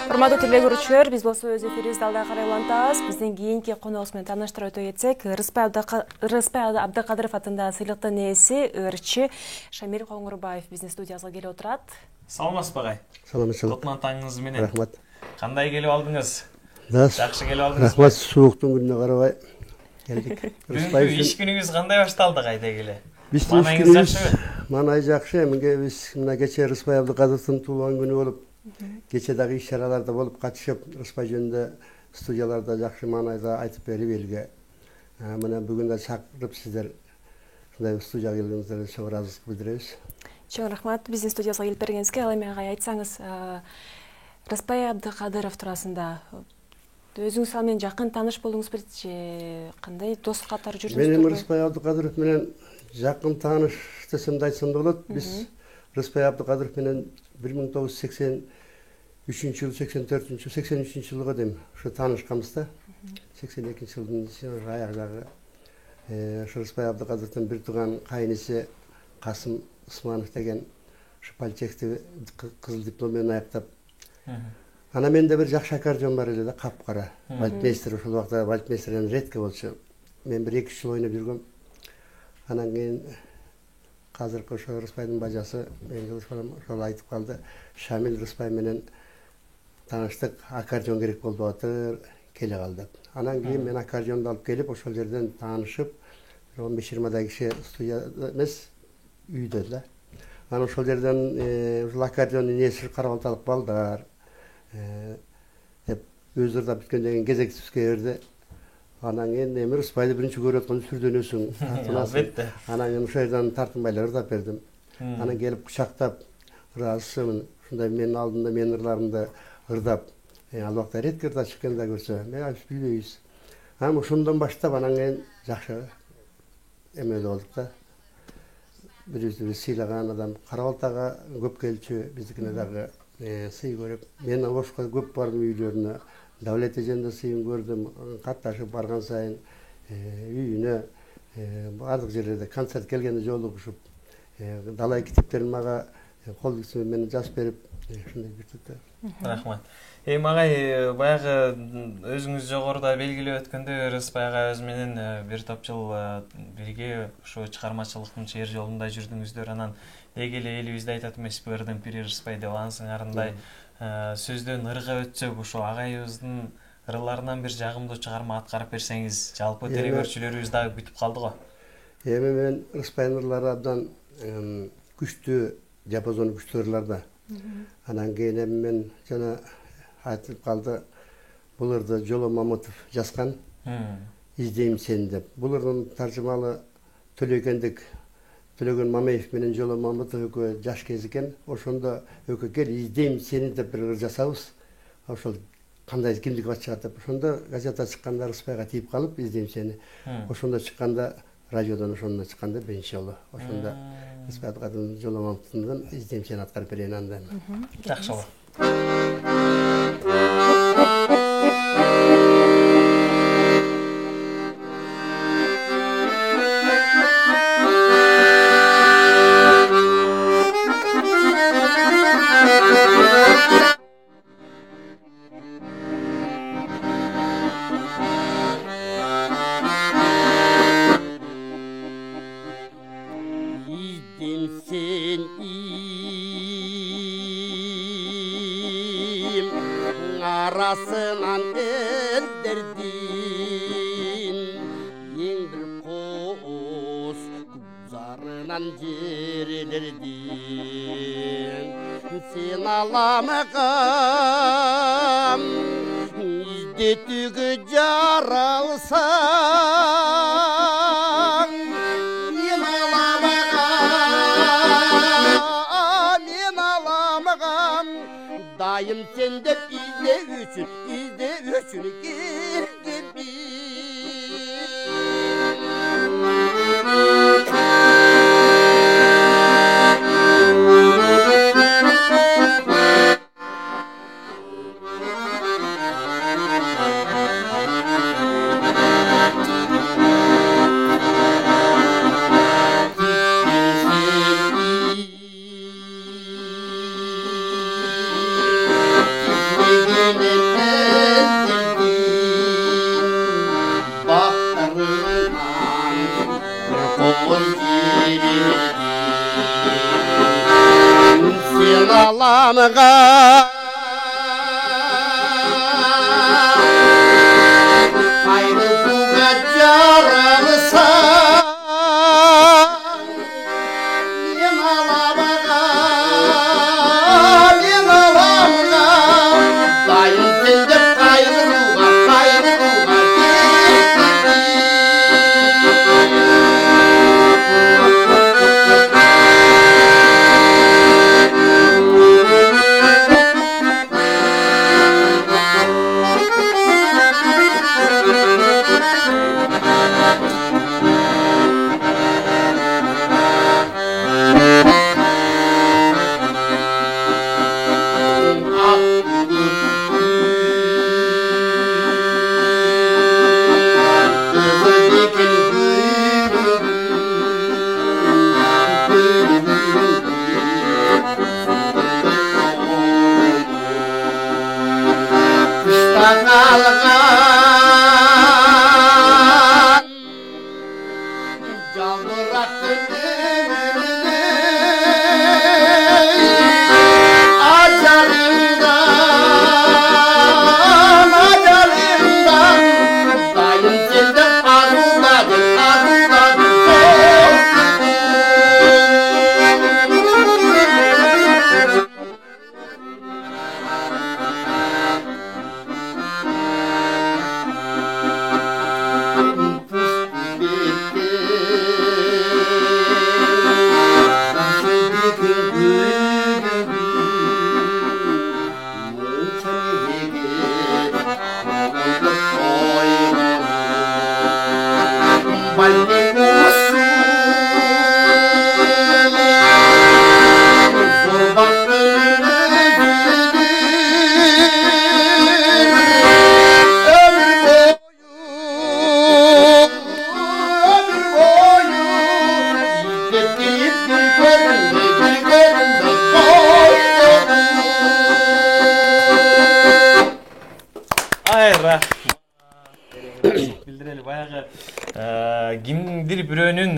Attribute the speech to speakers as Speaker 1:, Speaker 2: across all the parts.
Speaker 1: Урматтуу телегөрүүчүлөр, биз болсо өз эфирибизди алда карай улантабыз. Биздин кийинки коногубуз менен тааныштырып өтө кетсек, Рыспай Абдыкадыров атындагы сыйлыктын ээси ырчы Шамил Коңурбаев биздин студиябызга келип отурат.
Speaker 2: Саламатсызбы агай?
Speaker 3: Саламатчылык.
Speaker 2: Кутман таңыңыз менен.
Speaker 3: Рахмат.
Speaker 2: Кандай келип алдыңыз? Жакшы келип алдыңыз.
Speaker 3: Рахмат, сууктун күнүнө карабай келдик.
Speaker 2: Бүгүнкү иш күнүңүз кандай башталды кайда келе?
Speaker 3: Биздин иш
Speaker 2: Маанайыңыз
Speaker 3: күнүбүз
Speaker 2: жакшыбы?
Speaker 3: маанай жакшы. Эмне биз мына кече Рыспай Абдыкадыровдун туулган күнү болуп, кече дагы иш-чараларда болуп катышып, Рыспай жөнүндө студияларда жакшы маанайда айтып берип элге. Мына бүгүн да чакырып сиздер ушундай студияга келгениңиздерге чоң ыраазычылык билдиребиз.
Speaker 1: Чоң рахмат биздин студиябызга келип бергениңизге. Ал эми агай айтсаңыз, Рыспай Абдыкадыров туурасында өзүңүз ал менен жакын тааныш болдуңузбу же кандай дос катары жүрдүңүзбү?
Speaker 3: Мен Рыспай Абдыкадыров менен жакын тааныш десем да айтсам да болот. Биз Рыспай Абдыкадыров менен 1983 жыл, 84 83 жылга дейм ушу таанышканбыз да. 82 жылдын аяк жагы. Ушу Рыспай Абдыкадыровдун бир тууган кайниси Касым Усманов деген ушу политехти кызыл диплом менен аяктап. Ана менде бир жакшы аккордеон бар эле да, капкара. Вальтмейстер, ошол убакта вальтмейстер редко болчу. Мен бир 2 жыл ойноп жүргөм. Анан кийин азыркы ошо Рыспайдын бажасы менин ошол айтып калды. Шамил Рыспай менен тааныштык, аккордеон керек болуп атыр, келе кал деп. Анан кийин мен аккордеонду алып келип, ошол жерден таанышып, 15-20 киши студияда эмес, үйдө да. Анан ошол жерден ушул аккордеондун ээси карабалталык балдар деп өздөрү да бүткөн деген кезектибизге берди. Анан кийин эми Рыспайды биринчи көрүп атканда сүрдөнөсүң.
Speaker 2: Албетте.
Speaker 3: Анан кийин ошол жерден тартынбай эле ырдап бердим. Анан келип кучактап, ыраазычымын. Ушундай менин алдымда менин ырларымды ырдап, ал убакта редко ырдап чыкканда көрсө, мен айтып билбейбиз. Анан ошондон баштап анан кийин жакшы эмелеп болдук да. Бирибизди биз сыйлаган адам Карабалтага көп келчү, биздикине дагы сый көрүп. Мен Ошко көп бардым үйлөрүнө. Давлет эженде сыйын көрдүм, катташып барган сайын үйүнө, бардык жерлерде концерт келгенде жолугушуп, далай китептерин мага кол кисими менен жазып берип, ушундай бүтүктө.
Speaker 2: Рахмат. Эми агай, баягы өзүңүз жогоруда белгилеп өткөндөй, Рыспай агай өзү менен бир топ жыл бирге ушу чыгармачылыктын чыйыр жолунда жүрдүңүздөр. Анан деги эле элибизде айтат эмеспи, ырдын пири Рыспай деп ансыңарындай сөздөн ырга өтсөк, ушу агайыбыздын ырларынан бир жагымдуу чыгарма аткарып берсеңиз, жалпы телекөрүүчүлөрүбүз дагы күтүп калды го.
Speaker 3: Эми мен Рыспайдын ырлары абдан күчтүү, диапазону күчтүү ырларда. Анан кийин эми мен жана айтып калды, бул ырды Жоло Мамытов жазган. Издейм сени деп. Бул ырдын таржымалы Төлөгөн Мамеев менен Жоло Мамытов экөө жаш кез экен. Ошондо экөө кел издейм сени деп бир ыр жасабыз. Ошол кандай кимдик бат чыгат деп. Ошондо газета чыкканда Рыспайга тийип калып, издейм сени. Ошондо чыкканда радиодон ошондо чыкканда биринчи жолу. Ошондо Рыспайга Жоло Мамытовдун издейм сени аткарып берейин анда.
Speaker 2: Жакшы болот.
Speaker 4: Arasынан öldürdün Yen bir kos Kuzarından jerirdin Sen alamıqam İzdetügü jaralsan Men alamıqam Dayım sen de izle üçün geldim. Sen alamga Haydi buga jaralsan Men alamga Dayım sende kayruğa
Speaker 2: Билдирели баягы кимдир бирөөнүн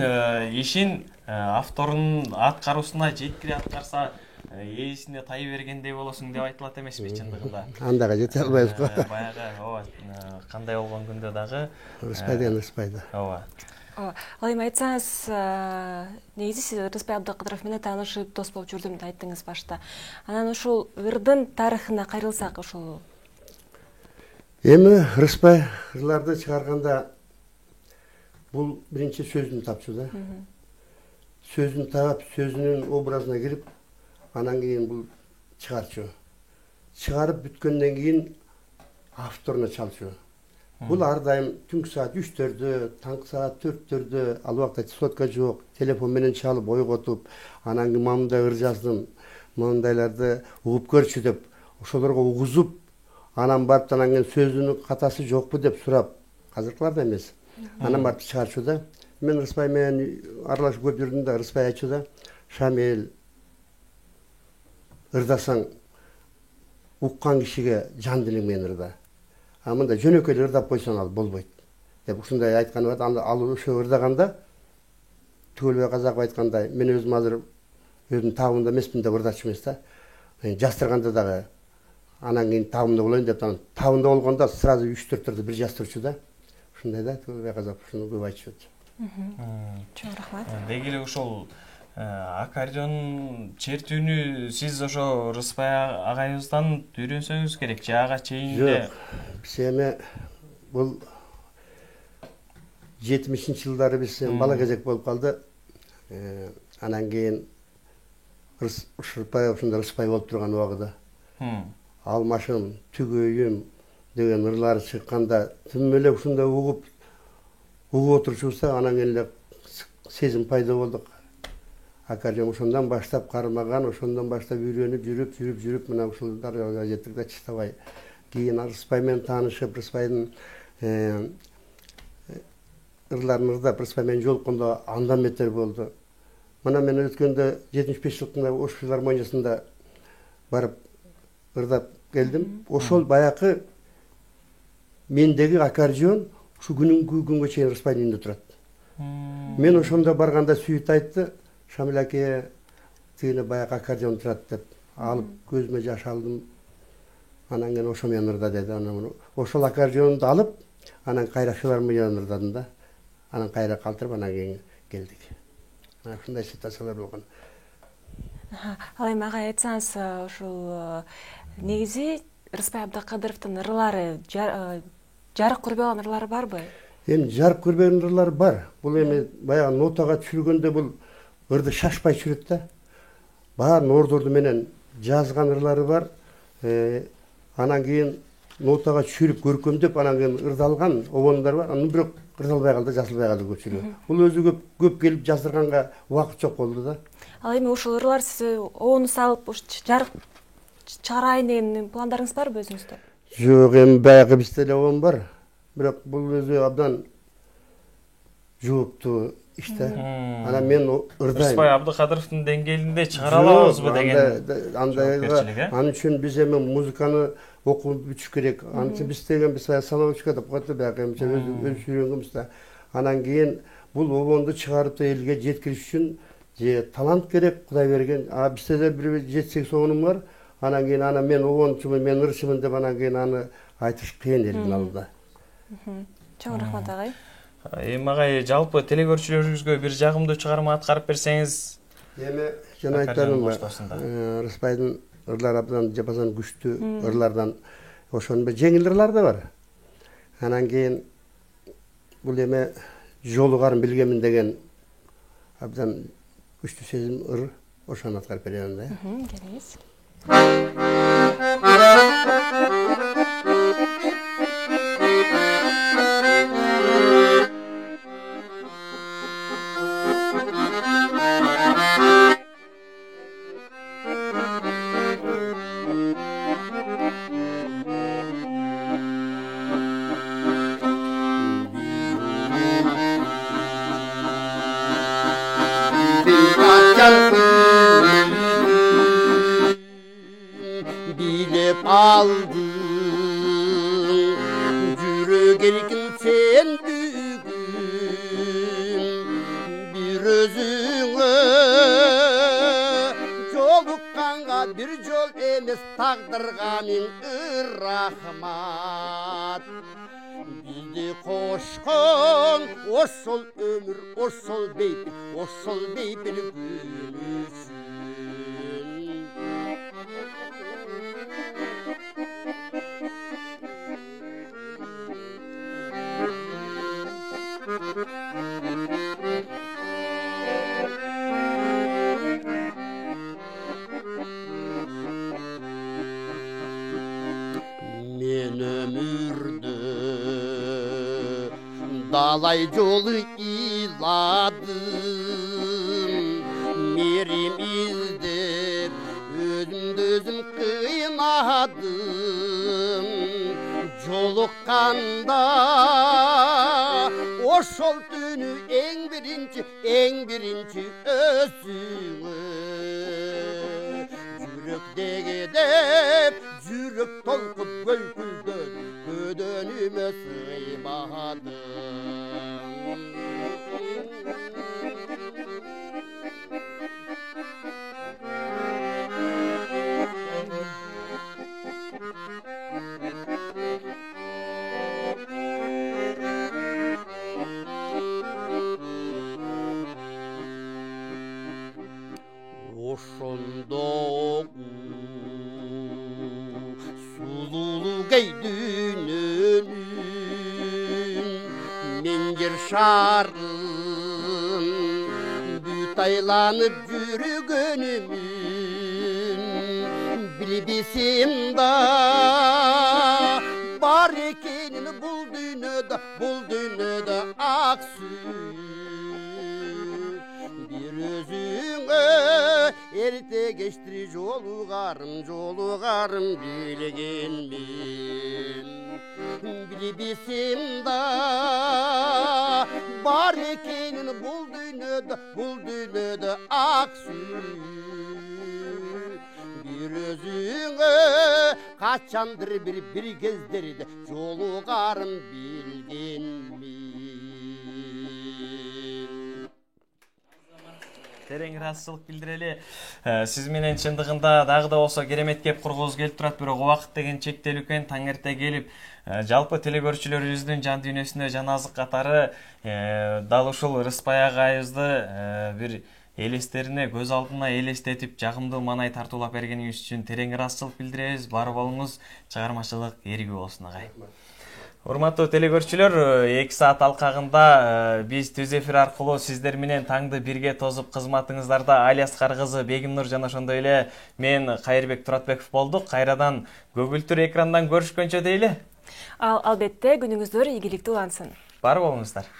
Speaker 2: ишин авторунун аткаруусуна жеткире аткарса ээсине тай бергендей болосуң деп айтылат эмеспи чындыгында?
Speaker 3: Андага жете албайбыз го.
Speaker 2: Баягы ооба кандай болгон күндө дагы
Speaker 3: Ырыспай деген ырыспай да.
Speaker 2: ооба.
Speaker 1: Ал эми айтсаңыз, негизи сиз Рыспай Абдыкадыров менен таанышып дос болуп жүрдүм деп айттыңыз башта. Анан ушул ырдын тарыхына кайрылсак, ушул
Speaker 3: Эми Рыспай ырларды чыгарганда бул биринчи сөзүн тапчу да. Сөзүн таап, сөзүнүн образына кирип, анан кийин бул чыгарчу. Чыгарып бүткөндөн кийин авторуна чалчу. Бул ар дайым түнкү саат 3-төрдө, таңкы саат 4-төрдө, ал убакта сотка жок, телефон менен чалып ойготуп, анан кийин мындай ыр жаздым, мындайларды угуп көрчү деп, ошолорго угузуп, анан барып анан кийин сөзүнүн катасы жокпу деп сурап, азыркыларда эмес. Анан барып чыгарчу да. Мен Рыспай менен аралашып көп жүрдүм да, Рыспай айтчу да, Шамил ырдасаң уккан кишиге жан дилиң менен ырда. А мындай жөнөкөй ырдап койсоң ал болбойт деп ушундай айткан бар. Ал ошо ырдаганда Түгөлбай Казаков айткандай, мен өзүм азыр өзүм табымда эмесмин деп ырдачу эмес да. Жастырганда дагы анан кийин табымда болоюн деп табымда болгондо сразу 3-4 бир жастырчу да. Ушундай да, Түгөлбай Казаков ушуну көп айтчу.
Speaker 1: чоң рахмат.
Speaker 2: Деги эле ушул аккордеон чертүүнү сиз ошо Рыспай агайыбыздан үйрөнсөңүз керек. Ага чейинде
Speaker 3: Биз эми бул 70-жылдары биз бала кезек болуп калды. Анан кийин Рыспай ушундай Рыспай болуп турган убагыда алмашым, түгөйүм деген ырлары чыкканда тим эле ушундай угуп отурчубузда, анан кийин эле сезим пайда болду. Аккордеон ошондон баштап кармаган, ошондон баштап үйрөнүп жүрүп мына ушул дарыяга жеттик да, чыштабай. Кийин Рыспай менен таанышып, Рыспайдын ырларын ырдап, Рыспай менен жолуккондо андан бетер болду. Мына мен өткөндө 75 жылдык Ош филармониясында барып ырдап келдим. Ошол баякы мендеги аккордеон ушу күнгө чейин Рыспайдын үйүндө турат. Мен ошондо барганда Сүйүт айтты, Şamil әке тигине баягы аккордеон турат деп алып көзүмө жаш алдым. Анан кийин ошо менен ырда деди. Анан ошол аккордеонду алып, анан кайра филармониядан ырдадым да. Анан кайра калтырып, анан кийин келдик. Ушундай ситуациялар болгон.
Speaker 1: Ал эми ага айтсаңыз, ушул негизи Рыспай Абдыкадыровдун ырлары жарык көрбөгөн ырлары барбы?
Speaker 3: Эми жарык көрбөгөн ырлар бар. Бул эми баягы нотага түшүргөндө бул ырды шашпай жүрөт да. Баарын ордорду менен жазган ырлары бар. Анан кийин нотага түшүрүп көркөмдөп, анан кийин ырдалган обондар бар. Анан бирок ырдалбай калды, жазылбай калды көпчүлүгү. Бул өзү көп келип жаздырганга убакыт жок болду да.
Speaker 1: Ал эми ушул ырлар сиз обону салып жарык чыгарайын деген пландарыңыз барбы өзүңүздө?
Speaker 3: Жок, эми баягы бизде эле обон бар. Бирок бул өзү абдан жооптуу иш да. Анан мен ырдайм.
Speaker 2: Рыспай Абдыкадыровдун деңгээлинде чыгара алабызбы деген.
Speaker 3: Андайга, анын үчүн биз эми музыканы окуп бүтүш керек. Анын үчүн биз деген саловочка деп коет да, баягы өз үйрөнгөнбүз да. Анан кийин бул обонду чыгарып элге жеткириш үчүн же талант керек, Кудай берген. Бизде да бир 7-8 обонум бар. Анан кийин мен обончумун, мен ырчымын деп анан кийин аны айтыш кыйын элдин алдында.
Speaker 1: Чоң рахмат агай.
Speaker 2: Эми агай, жалпы телекөрүүчүлөрүбүзгө бир жагымдуу чыгарма аткарып берсеңиз.
Speaker 3: Эми жана айтарым бар. Рыспайдын ырлары абдан жапазан күчтүү ырлардан ошонун бир жеңил ырлар да бар. Анан кийин бул эми жолугарын билгемин деген абдан күчтүү сезим ыр, ошону аткарып берем да.
Speaker 1: Келиңиз.
Speaker 4: Bilip aldın Yürü gergin sen bugün Bir özüne Jolukkanga bir jol emes Taqdırga min rahmat Bizi koşkun Oşol ömür, oşol beypil gülüşün Men ömürde dalay yolu iladım Merim izdir özüm kıynadım Jolukkanda oşol tünü en birinci özüңe Yürekdegi dep Yürek tolkup bölküldön Ködönüme sıymadım Oşondo sululu geydünün Menger şarın Bütaylanıp yürügönümün Bilbisim da Bar ekenini bul dünyada aksün Bir özüne Erte geçtir jolugarım bilgenmin Bilbisim da Bar ekenini bul dünyada aksün Bir özüne kaçandır bir kezderide jolugarım bilgenmin
Speaker 2: терең ыраазычылык билдирели. Сиз менен чындыгында дагы да болсо керемет кеп кургузу келип турат, бирок убакыт деген чектелүү экен. Таң эрте келип, жалпы телекөрүүчүлөрүбүздүн жан дүйнөсүнө жан азык катары дал ушул Рыспай агайыбызды бир элестерине, көз алдына элестетип, жагымдуу маанай тартуулап бергениңиз үчүн терең ыраазычылык билдиребиз. Бар болуңуз, чыгармачылык эргүү болсун агай. Урматтуу телекөрүүчүлөр, 2 саат алкагында биз түз эфир аркылуу сиздер менен таңды бирге тозуп кызматыңыздарда Али Аскар кызы Бегимнур жана ошондой эле мен Кайырбек Туратбеков болдук. Кайрадан көгүлтүр экрандан көрүшкөнчө дейли.
Speaker 1: Албетте күнүңүздөр ийгиликтүү улансын.
Speaker 2: Бар болуңуздар.